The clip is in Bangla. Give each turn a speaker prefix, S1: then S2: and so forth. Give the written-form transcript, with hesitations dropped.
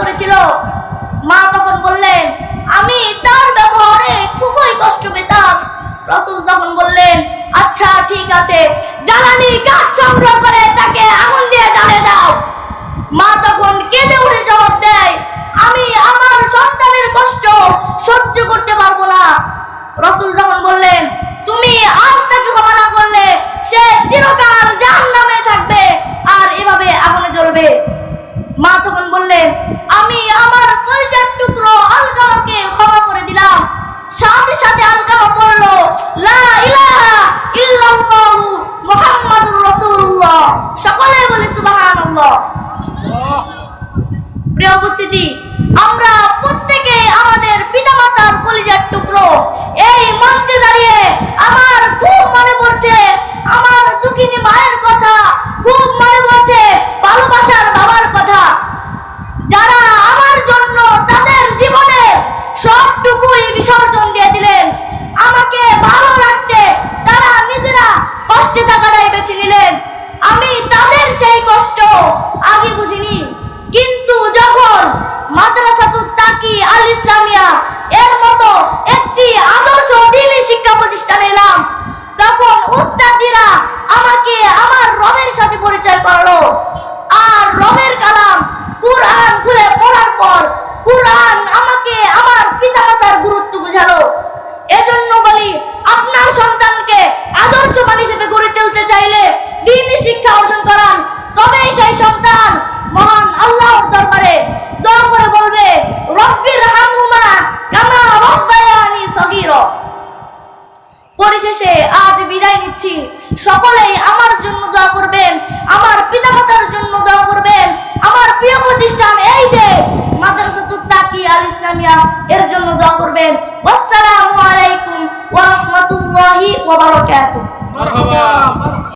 S1: করেছিল। মা তখন বললেন, আমি তার ব্যবহারে খুবই কষ্ট পেতাম। রাসূল তখন বললেন, আচ্ছা ঠিক আছে, জ্বালানি কাঠ সংগ্রহ করে তাকে আগুন দিয়ে জ্বালিয়ে দাও। মা তখন কেঁদে উঠে জবাব দেয়, আমি আমার সন্তানের কষ্ট সহ্য করতে পারবো না। রাসূল তখন বললেন, তুমি আজ তাকে ক্ষমা না করলে সে চিরকাল জাহান্নামে থাকবে আর এভাবে আগুনে জ্বলবে। মা তখন বললেন, আমি আমার কলিজার টুকরো আলকামাকে ক্ষমা করে দিলাম। সাথে সাথে আলকামা পড়ল, লা ইলাহা ইল্লাল্লাহু মুহাম্মাদুর রাসূলুল্লাহ। সকলে বলে সুবহানাল্লাহ। প্রিয় উপস্থিতি, আমরা প্রত্যেকে আমাদের পিতামাতার কলিজার টুকরো। এই মঞ্চে দাঁড়িয়ে আমার খুব মনে পড়ছে আমার দুঃখিনী মায়ের কথা, খুব মনে পড়ছে ভালোবাসার বাবার কথা, যারা আমার জন্য তাদের জীবনে সবটুকুই বিসর্জন দিয়ে দিলেন। আমাকে ভালো রাখতে তারা নিজেরা কষ্টে থাকাটাই বেছে নিলেন। আমি তাদের সেই কষ্ট আগে বুঝিনি, কিন্তু যখন মাদ্রাসাতুত তাকি আল ইসলামিয়া এর মতো একটি আদর্শ দ্বীনি শিক্ষা প্রতিষ্ঠানে এলাম, তখন উস্তাদিরা আমাকে আমার রবের সাথে পরিচয় করালো। আর রবের কালাম কুরআন খুলে পড়ার পর কুরআন আমাকে আমার পিতামাতার গুরুত্ব বোঝালো। এজন্য বলি, আপনার সন্তানকে আদর্শবান হিসেবে গড়ে তুলতে চাইলে দ্বীনি শিক্ষা অর্জন করান, তবেই সেই সন্তান মহান আল্লাহর দরবারে দোয়া করে বলবে, রব্বির হামহুমা কামা রব্বায়ানি সগীরা। পরিশেষে আজ বিদায় নিচ্ছি। সকলেই আমার জন্য দোয়া করবেন, আমার পিতামাতার জন্য দোয়া করবেন, আমার প্রিয় প্রতিষ্ঠান এই যে মাদ্রাসাতুত তাকি আল ইসলামিয়া এর জন্য দোয়া করবেন। আসসালামু আলাইকুম ওয়া রাহমাতুল্লাহি ওয়া বারাকাতুহু।
S2: মারহাবা।